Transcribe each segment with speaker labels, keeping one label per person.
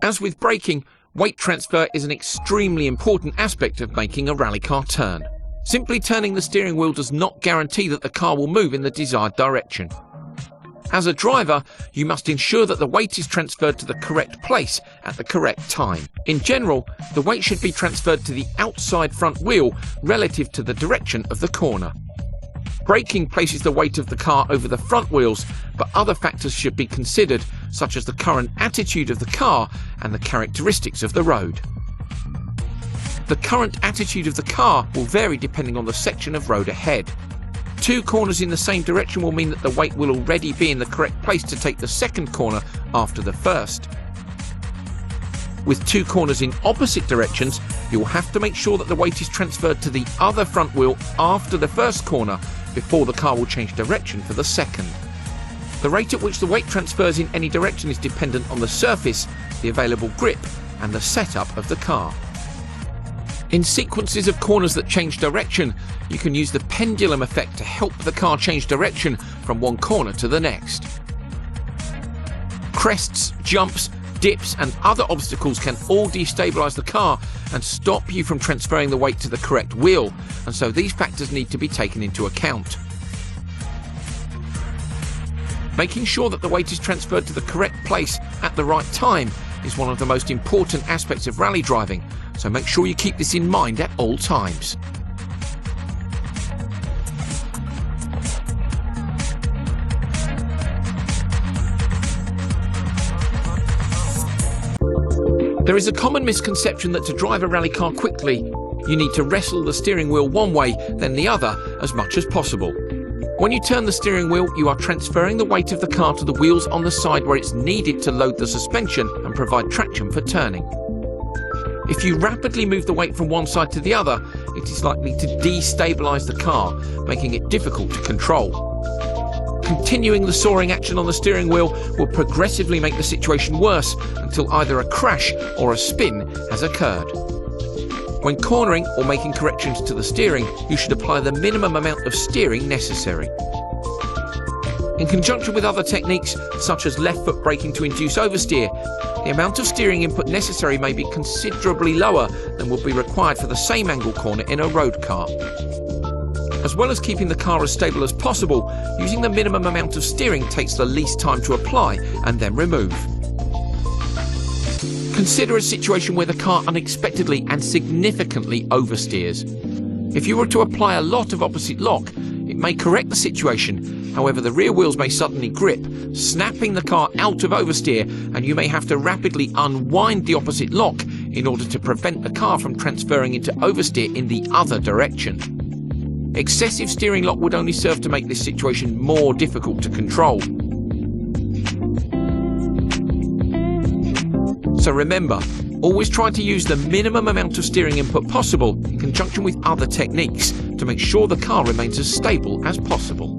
Speaker 1: As with braking, weight transfer is an extremely important aspect of making a rally car turn. Simply turning the steering wheel does not guarantee that the car will move in the desired direction. As a driver, you must ensure that the weight is transferred to the correct place at the correct time. In general, the weight should be transferred to the outside front wheel relative to the direction of the corner. Braking places the weight of the car over the front wheels, but other factors should be considered, such as the current attitude of the car and the characteristics of the road. The current attitude of the car will vary depending on the section of road ahead. 2 corners in the same direction will mean that the weight will already be in the correct place to take the second corner after the first. With 2 corners in opposite directions, you will have to make sure that the weight is transferred to the other front wheel after the first corner before the car will change direction for the second. The rate at which the weight transfers in any direction is dependent on the surface, the available grip, and the setup of the car. In sequences of corners that change direction, you can use the pendulum effect to help the car change direction from one corner to the next. Crests, jumps, dips and other obstacles can all destabilize the car and stop you from transferring the weight to the correct wheel, and so these factors need to be taken into account. Making sure that the weight is transferred to the correct place at the right time is one of the most important aspects of rally driving, so make sure you keep this in mind at all times. There is a common misconception that to drive a rally car quickly, you need to wrestle the steering wheel one way, then the other, as much as possible. When you turn the steering wheel, you are transferring the weight of the car to the wheels on the side where it's needed to load the suspension and provide traction for turning. If you rapidly move the weight from one side to the other, it is likely to destabilize the car, making it difficult to control. Continuing the soaring action on the steering wheel will progressively make the situation worse until either a crash or a spin has occurred. When cornering or making corrections to the steering, you should apply the minimum amount of steering necessary. In conjunction with other techniques, such as left foot braking to induce oversteer, the amount of steering input necessary may be considerably lower than would be required for the same angle corner in a road car. As well as keeping the car as stable as possible, using the minimum amount of steering takes the least time to apply and then remove. Consider a situation where the car unexpectedly and significantly oversteers. If you were to apply a lot of opposite lock, it may correct the situation. However, the rear wheels may suddenly grip, snapping the car out of oversteer, and you may have to rapidly unwind the opposite lock in order to prevent the car from transferring into oversteer in the other direction. Excessive steering lock would only serve to make this situation more difficult to control. So remember, always try to use the minimum amount of steering input possible in conjunction with other techniques to make sure the car remains as stable as possible.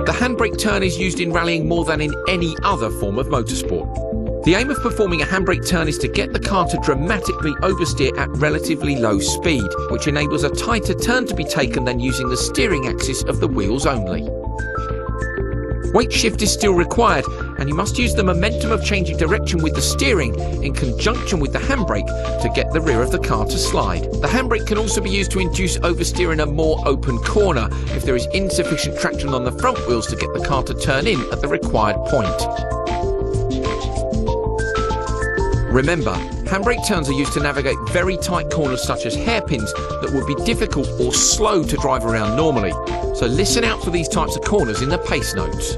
Speaker 1: The handbrake turn is used in rallying more than in any other form of motorsport. The aim of performing a handbrake turn is to get the car to dramatically oversteer at relatively low speed, which enables a tighter turn to be taken than using the steering axis of the wheels only. Weight shift is still required, and you must use the momentum of changing direction with the steering in conjunction with the handbrake to get the rear of the car to slide. The handbrake can also be used to induce oversteer in a more open corner if there is insufficient traction on the front wheels to get the car to turn in at the required point. Remember, handbrake turns are used to navigate very tight corners such as hairpins that would be difficult or slow to drive around normally, so listen out for these types of corners in the pace notes.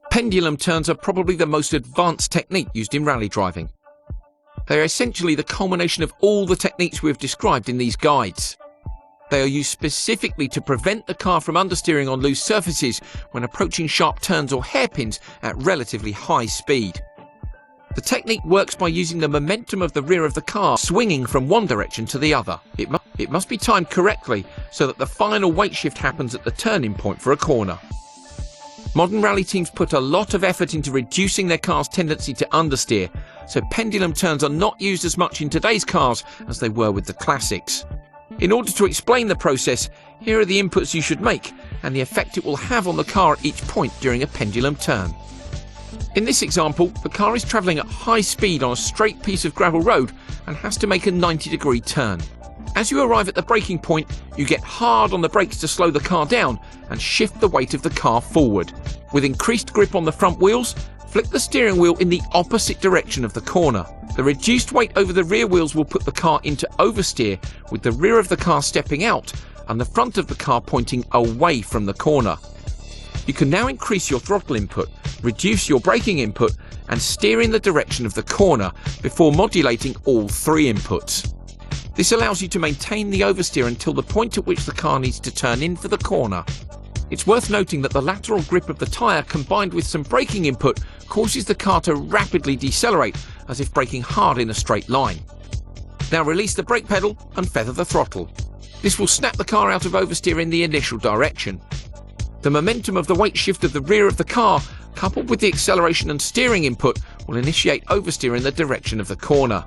Speaker 1: Pendulum turns are probably the most advanced technique used in rally driving. They are essentially the culmination of all the techniques we have described in these guides. They are used specifically to prevent the car from understeering on loose surfaces when approaching sharp turns or hairpins at relatively high speed. The technique works by using the momentum of the rear of the car swinging from one direction to the other. It must be timed correctly so that the final weight shift happens at the turning point for a corner. Modern rally teams put a lot of effort into reducing their car's tendency to understeer, so pendulum turns are not used as much in today's cars as they were with the classics. In order to explain the process, here are the inputs you should make and the effect it will have on the car at each point during a pendulum turn. In this example, the car is travelling at high speed on a straight piece of gravel road and has to make a 90-degree turn. As you arrive at the braking point, you get hard on the brakes to slow the car down and shift the weight of the car forward. With increased grip on the front wheels, flick the steering wheel in the opposite direction of the corner. The reduced weight over the rear wheels will put the car into oversteer, with the rear of the car stepping out and the front of the car pointing away from the corner. You can now increase your throttle input, reduce your braking input and steer in the direction of the corner before modulating all three inputs. This allows you to maintain the oversteer until the point at which the car needs to turn in for the corner. It's worth noting that the lateral grip of the tyre combined with some braking input causes the car to rapidly decelerate as if braking hard in a straight line. Now release the brake pedal and feather the throttle. This will snap the car out of oversteer in the initial direction. The momentum of the weight shift of the rear of the car, coupled with the acceleration and steering input, will initiate oversteer in the direction of the corner.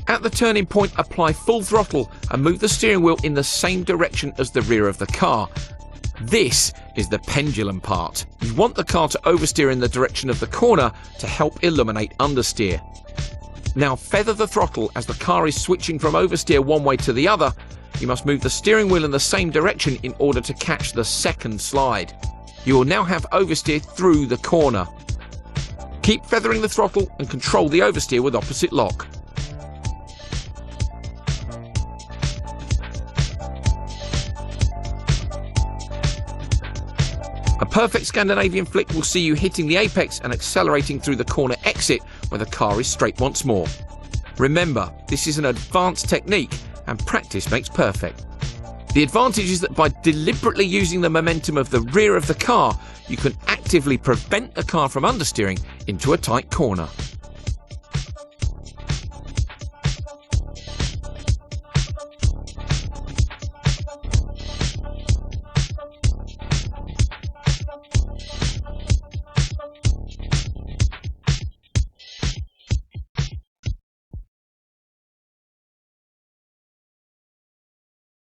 Speaker 1: At the turning point, apply full throttle and move the steering wheel in the same direction as the rear of the car. This is the pendulum part. You want the car to oversteer in the direction of the corner to help eliminate understeer. Now feather the throttle as the car is switching from oversteer one way to the other. You must move the steering wheel in the same direction in order to catch the second slide. You will now have oversteer through the corner. Keep feathering the throttle and control the oversteer with opposite lock. A perfect Scandinavian flick will see you hitting the apex and accelerating through the corner exit where the car is straight once more. Remember, this is an advanced technique and practice makes perfect. The advantage is that by deliberately using the momentum of the rear of the car, you can actively prevent the car from understeering into a tight corner.